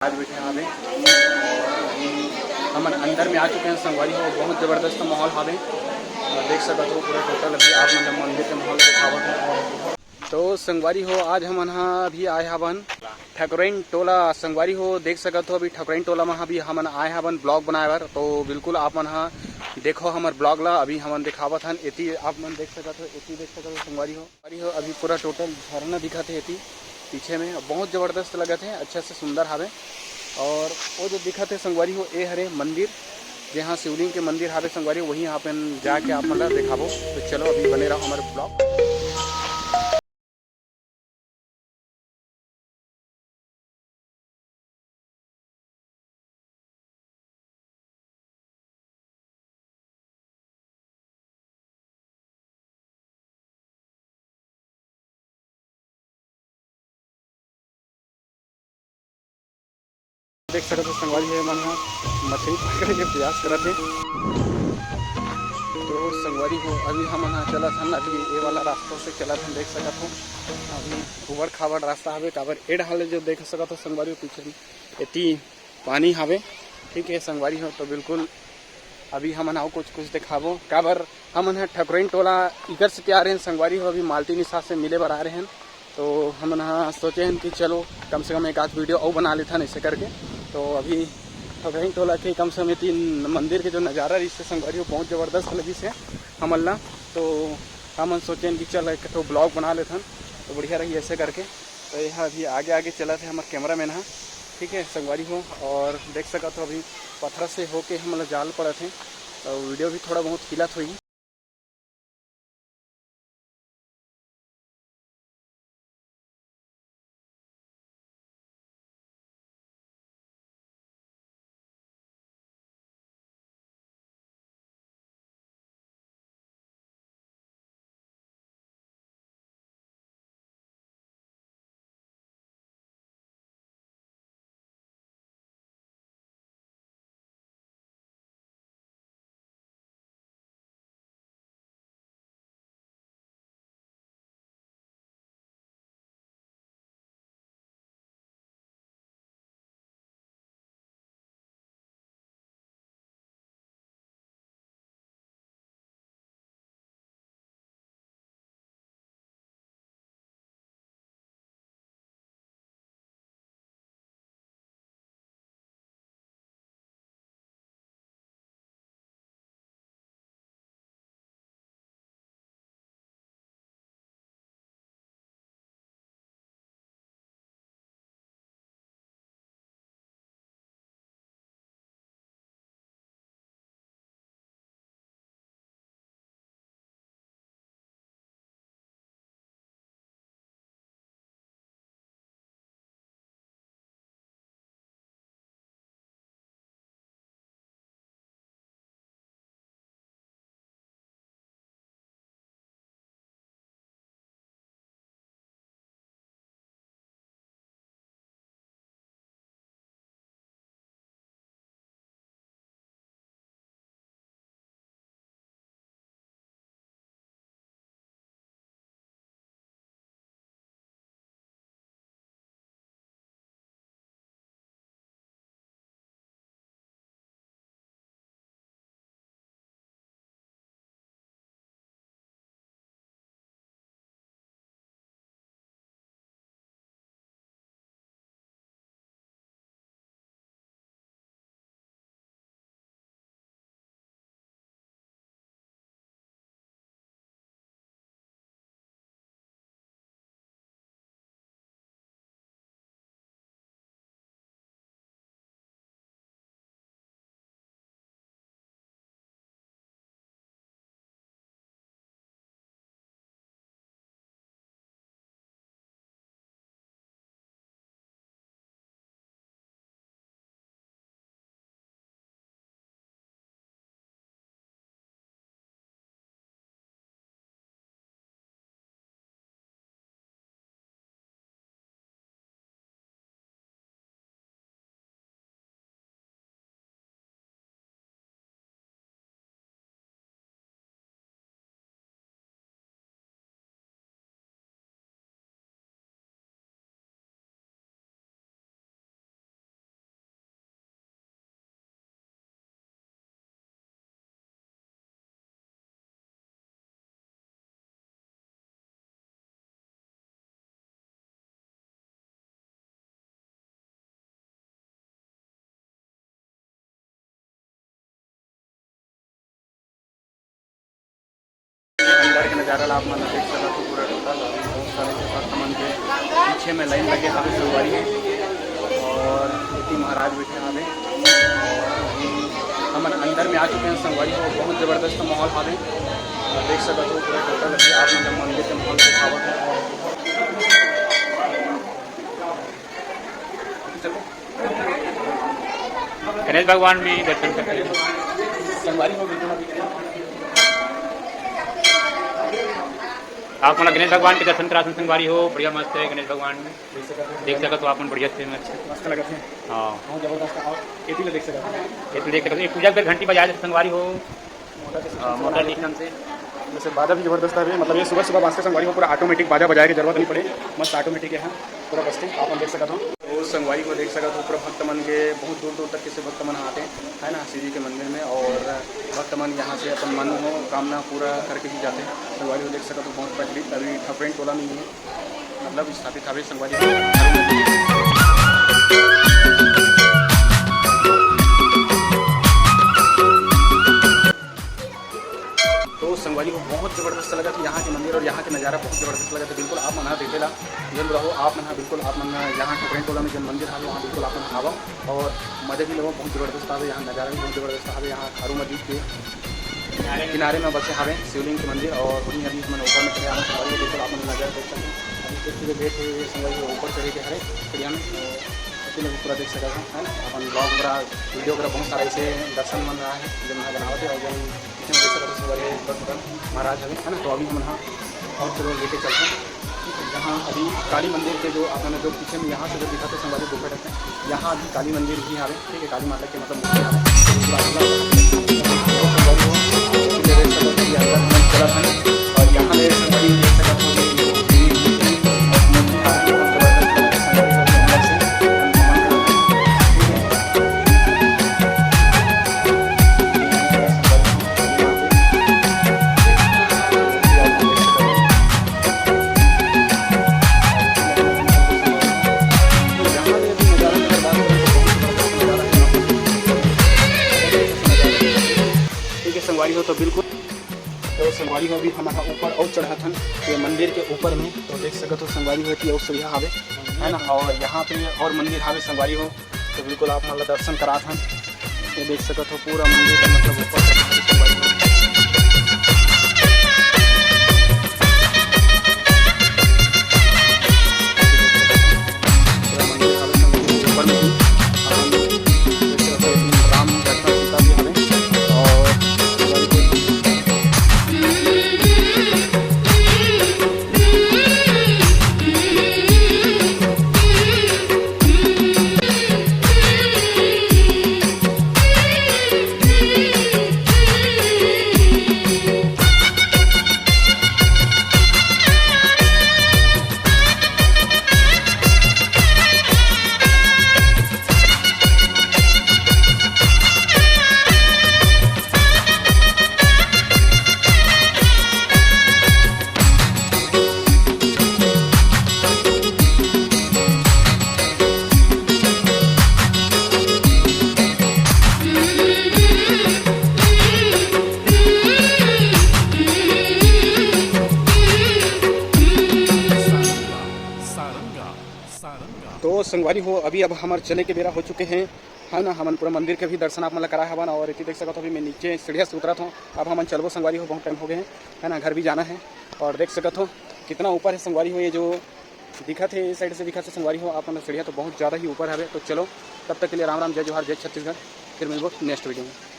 आज बैठे यहाँ पे हम अंदर में आ चुके हैं। संगवारी हो बहुत ज़बरदस्त माहौल हावे देख सकते हो पूरा टोटल अभी आप मतलब मंदिर के माहौल दिखावत है। तो संगवारी हो आज हम यहाँ अभी आए हवन ठकुरैन टोला। संगवारी हो देख सकते हो अभी ठकुरैन टोला में अभी हम आए हवन ब्लॉग बनाए बर। तो बिल्कुल आप मन हाँ देखो हमारे ब्लॉग ला अभी हम दिखावत हन। एती आप मन देख सकते हो, एती देख सकते हो संगवारी हो अभी पूरा टोटल झरना दिखत है एती पीछे में बहुत ज़बरदस्त लगत है, अच्छा से सुंदर हावे। और वो जो दिखत है संगवारी हो ए हरे मंदिर जहाँ शिवलिंग के मंदिर हावे संगवारी वहीं यहाँ पे जाके आप मतलब दिखाबो। तो चलो अभी बने रहो हमारे ब्लॉग। देख सकते हो संगवारी है मन मछली पकड़े के प्रयास करते हैं। तो संगवारी हो अभी हम यहाँ चला था अभी ये वाला रास्ता से चला था देख सकते हो। अभी उबड़ खाबड़ रास्ता हावे काबर एड हाले जो देख सकते हो संगवारी हो पीछे इतनी पानी हावे। ठीक है संगवारी हो तो बिल्कुल अभी हम आओ कुछ कुछ दिखाबो काबर हम ठकुरैन टोला इधर से तैयार हैं। संगवारी हो अभी मालती निशा से मिले बर आ रहे हैं। तो हम यहाँ सोचे हैं कि चलो कम से कम एक आध वीडियो और बना लेता ऐसे करके। तो अभी ठकुरैन टोला के कम से कम तीन मंदिर के जो नज़ारा इससे संगवारी हो बहुत ज़बरदस्त लगी से हमला। तो हम सोचे कि चल एक तो ब्लॉग बना लेते हैं तो बढ़िया रही ऐसे करके। तो यह अभी आगे आगे चला थे हमारे कैमरा मैन हाँ। ठीक है संगवारी हो और देख सका तो अभी पत्थर से होके हम मतलब जाल पड़े थे। तो वीडियो भी थोड़ा बहुत हिलत हुई। नज़ारा आप मन देख सकते हो पूरा टोटल। बहुत सारे भक्त मन के पीछे में लाइन लगे हमें संगवारी है और इति महाराज बैठे हमें और हम अंदर में आ चुके हैं संगवारी हो। बहुत ज़बरदस्त माहौल हमें देख सकते हो पूरा टोटल आप मतलब मंदिर के माहौल दिखावत है। गणेश भगवान भी दर्शन करते हैं संगवारी हो। आप मतलब गणेश भगवान के दर्शन करा संगवारी हो बढ़िया मस्त है। गणेश भगवान में देख सकते तो आप बढ़िया से मस्त लगते हैं। हाँ बहुत जबरदस्त और खेती देख सकते हैं। ये तो देख सकते पूजा फिर घंटी बजाए संगवारी हो मोटर सिस्टम से। जैसे बाजा भी जबरदस्त है। मतलब ये सुबह सुबह बाजते संगवारी को पूरा ऑटोमेटिक बाजा बजाए की जरूरत नहीं पड़े। मस्त ऑटोमेटिक है पूरा बजते आप देख सकते हो। तो संगवारी को देख सकते हो पूरा भक्त मन के बहुत दूर दूर तक के भक्त मन आते हैं ना शिव जी के मंदिर में और भक्त मन यहाँ से अपन मन हो कामना पूरा करके ही जाते हैं। संगवारी को देख सकते हो बहुत प्रचलित अभी ठपरेंट टोला नहीं है मतलब स्थापित हवे संगवारी। तो संगवारी को बहुत ज़बरदस्त लगा था यहाँ के मंदिर और यहाँ के नज़ारा बहुत ज़बरदस्त लगा था। बिल्कुल आप मना देखे ला जन रहो आप मना बिल्कुल आप मना यहाँ ठपरेंट टोला में जन मंदिर है वहाँ बिल्कुल आप आवा और मज़ा भी लगो बहुत ज़बरदस्त आवे। यहाँ नज़ारा भी बहुत ज़बरदस्त आवे। यहाँ खारू मस्जिद के किनारे में बसे हवे शिवलिंग के मंदिर और वहीं अभी मैंने ऊपर में चले आना संगवारी बिल्कुल आप नज़ारा देख सकते हैं। अभी गेट है संगवारी ऊपर चढ़े के हरे चिड़िया में पूरा देख सकते हैं है ना। अपन ब्लॉग वगैरह वीडियो वगैरह बहुत सारा ऐसे दर्शन बन रहा है जब यहाँ बनावट है और जब पीछे में देख सकते महाराज हमें है ना। तो अभी हम यहाँ और चलो लेके चलते हैं जहाँ अभी काली मंदिर के जो आपने जो पीछे में यहाँ से जो दिखाते संगवारी गुफा रहते हैं यहाँ अभी काली मंदिर भी आवे। ठीक है काली माता के मतलब और यहाँ में संगवारी देख सकते हो। संगवारी हो तो बिल्कुल तो संगवारी हो भी हमारा ऊपर और चढ़ा था ये मंदिर के ऊपर में। तो देख सकते हो संगवारी होती है और सुविधा हावे है ना। और यहाँ पे और मंदिर हावे संगवारी हो तो बिल्कुल आप मतलब दर्शन करा था। ये देख सकते हो पूरा मंदिर का मतलब ऊपर तो संगवारी हो अभी अब हमारे चले के बेरा हो चुके हैं है ना। हम पूरा मंदिर के भी दर्शन आप मतलब करा हवन और इतनी देख सकते हो। अभी मैं नीचे सीढ़िया से उतरा था अब हम चलबो संगवारी हो बहुत टाइम हो गए हैं है ना। घर भी जाना है और देख सकते हो कितना ऊपर है संगवारी हो। ये जो दिखा थे इस साइड से दिखा थे संगवारी हो आप मतलब सीढ़िया तो बहुत ज़्यादा ही ऊपर है। तो चलो तब तक के लिए राम राम जय जोहार जय छत्तीसगढ़। फिर मिलबो नेक्स्ट वीडियो में।